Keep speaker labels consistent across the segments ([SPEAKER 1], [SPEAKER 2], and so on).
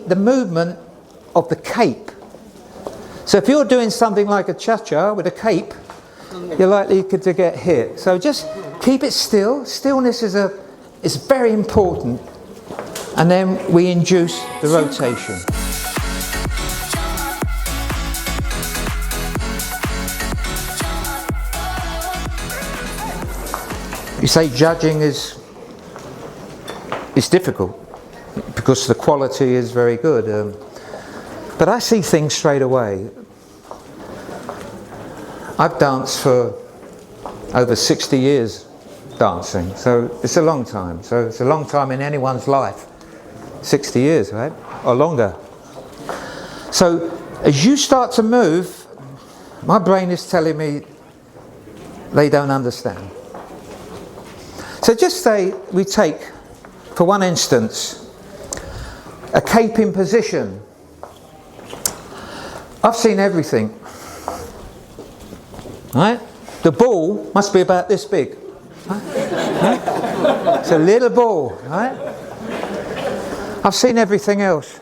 [SPEAKER 1] the movement of the cape. So if you're doing something like a cha-cha with a cape, you're likely to get hit. So just keep it still. Stillness is very important. And then we induce the rotation. You say judging is difficult because the quality is very good. But I see things straight away. I've danced for over 60 years dancing, so it's a long time. So it's a long time in anyone's life. 60 years, right? Or longer. So as you start to move, my brain is telling me they don't understand. So just say we take, for one instance, a cape in position. I've seen everything. Right? The ball must be about this big. Right? It's a little ball, right? I've seen everything else.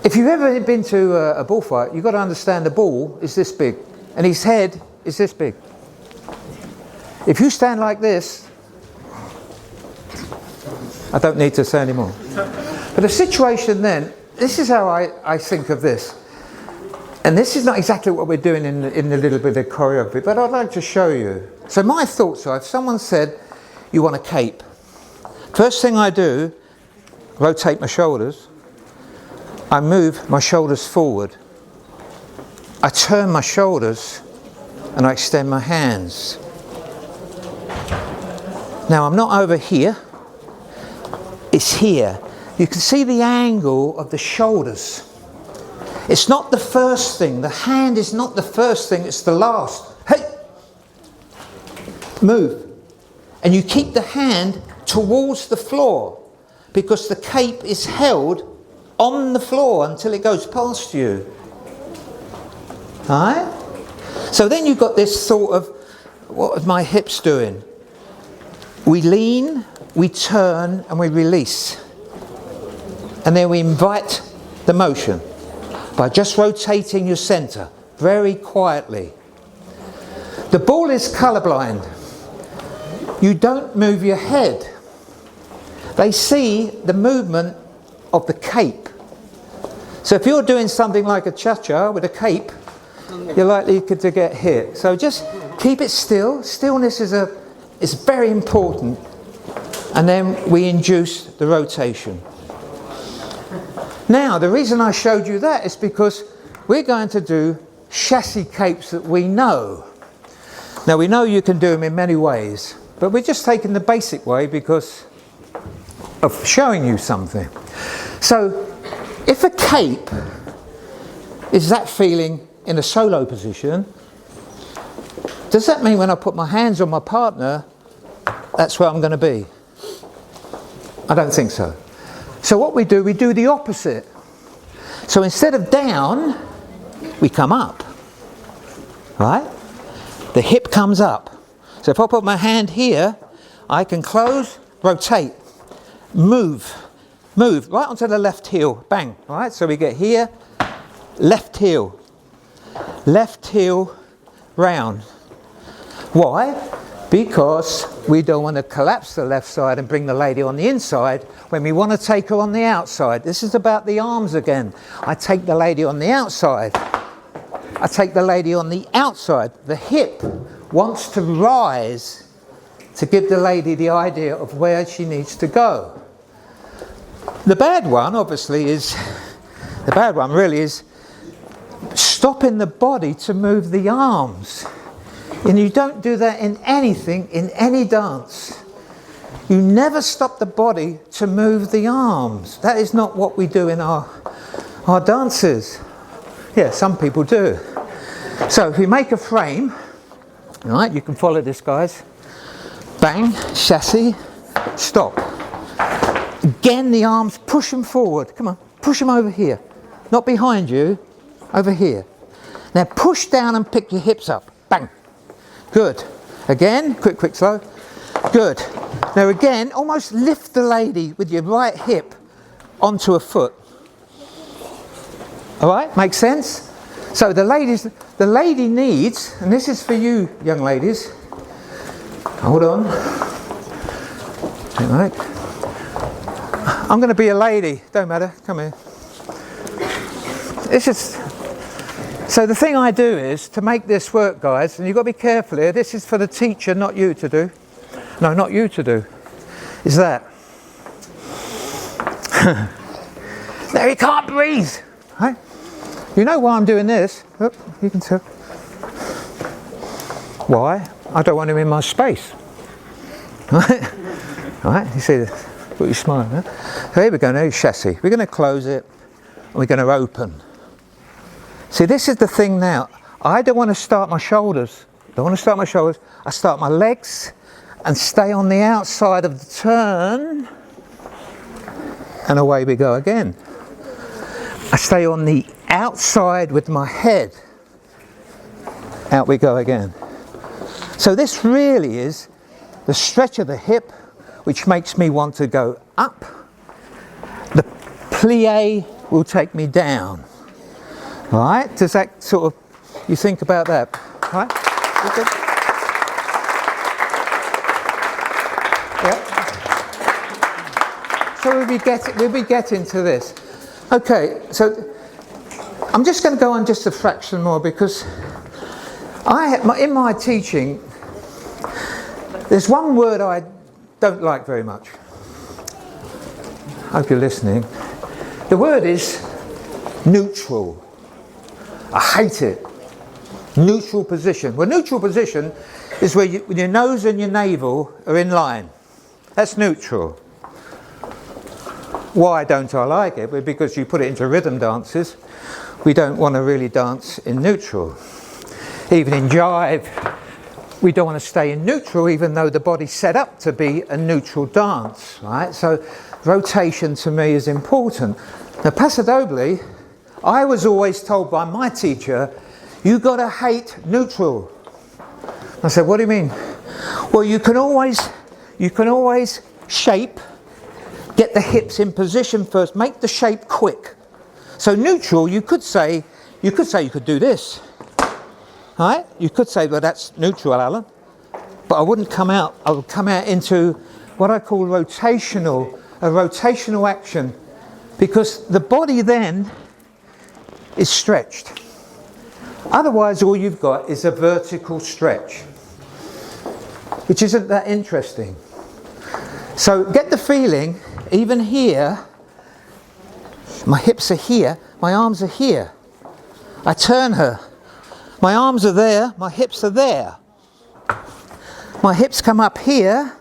[SPEAKER 1] If you've ever been to a bullfight, you've got to understand the ball is this big and his head is this big. If you stand like this, I don't need to say any more. But the situation then, this is how I think of this. And this is not exactly what we're doing in the little bit of choreography, but I'd like to show you. So my thoughts are, if someone said, you want a cape, first thing I do, rotate my shoulders. I move my shoulders forward. I turn my shoulders and I extend my hands. Now I'm not over here, it's here. You can see the angle of the shoulders. It's not the first thing. The hand is not the first thing, it's the last. Hey! Move. And you keep the hand towards the floor because the cape is held on the floor until it goes past you. Alright? So then you've got this thought of, what are my hips doing? We lean, we turn, and we release. And then we invite the motion by just rotating your center very quietly. The ball is colorblind. You don't move your head. They see the movement of the cape. So if you're doing something like a cha-cha with a cape, you're likely to get hit. So just keep it still. Stillness is very important. And then we induce the rotation. Now, the reason I showed you that is because we're going to do chassis capes that we know. Now, we know you can do them in many ways, but we're just taking the basic way because of showing you something. So, if a cape is that feeling in a solo position, does that mean when I put my hands on my partner, that's where I'm going to be? I don't think so. So what we do the opposite. So instead of down, we come up. Right? The hip comes up. So if I put my hand here, I can close, rotate, move right onto the left heel, bang. Right? So we get here, left heel, round. Why? Because we don't want to collapse the left side and bring the lady on the inside when we want to take her on the outside. This is about the arms again. I take the lady on the outside. I take the lady on the outside. The hip wants to rise to give the lady the idea of where she needs to go. The bad one, obviously, really is stopping the body to move the arms. And you don't do that in anything, in any dance. You never stop the body to move the arms. That is not what we do in our dances. Yeah, some people do. So if we make a frame, right, you can follow this, guys. Bang, chassis, stop. Again, the arms, push them forward. Come on, push them over here. Not behind you, over here. Now push down and pick your hips up. Bang. Good. Again, quick, slow. Good. Now again, almost lift the lady with your right hip onto a foot. All right, makes sense? So the lady needs, and this is for you young ladies, hold on. All right. I'm going to be a lady, don't matter, come here. It's just, so the thing I do is, to make this work guys, and you've got to be careful here, this is for the teacher, not you to do. No, not you to do, is that. There, he can't breathe, right? You know why I'm doing this? Oh, you can tell. Why? I don't want him in my space. Right? Right? You see this? Put your smile, huh? So here we go now, chassis. We're going to close it and we're going to open. See, this is the thing now. I don't want to start my shoulders. I start my legs and stay on the outside of the turn. And away we go again. I stay on the outside with my head. Out we go again. So this really is the stretch of the hip, which makes me want to go up. The plie will take me down. All right? Does that sort of, you think about that? All right? You good? Yeah. So we'll be getting to this. Okay, so I'm just going to go on just a fraction more because in my teaching, there's one word I don't like very much. I hope you're listening. The word is neutral. I hate it. Neutral position. Well, neutral position is where your nose and your navel are in line. That's neutral. Why don't I like it? Well, because you put it into rhythm dances. We don't want to really dance in neutral. Even in jive, we don't want to stay in neutral even though the body's set up to be a neutral dance, right? So rotation to me is important. Now paso doble, I was always told by my teacher, you got to hate neutral. I said, what do you mean? Well, you can always shape, get the hips in position first, make the shape quick. So neutral, you could say you could do this. Right? You could say, well, that's neutral, Alan. But I wouldn't come out. I would come out into what I call a rotational action, because the body then is stretched. Otherwise, all you've got is a vertical stretch, which isn't that interesting. So get the feeling, even here, my hips are here, my arms are here. I turn her. My arms are there, my hips are there. My hips come up here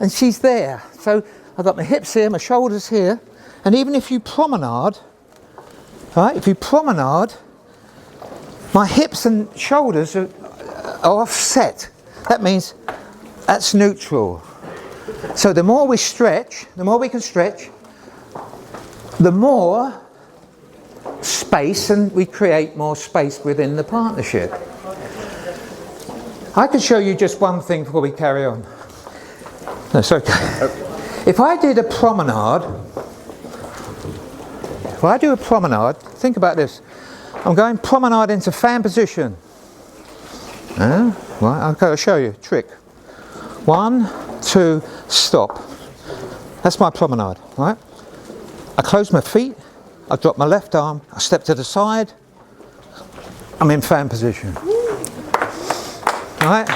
[SPEAKER 1] and she's there. So I've got my hips here, my shoulders here. And even if you promenade, right, my hips and shoulders are offset. That means that's neutral. So the more we stretch, the more we can stretch, the more space, and we create more space within the partnership. I could show you just one thing before we carry on. No, it's okay. If I did a promenade, think about this. I'm going promenade into fan position. Right, okay, I'll show you. Trick. 1, 2, stop. That's my promenade, right? I close my feet. I drop my left arm, I step to the side, I'm in fan position. Right?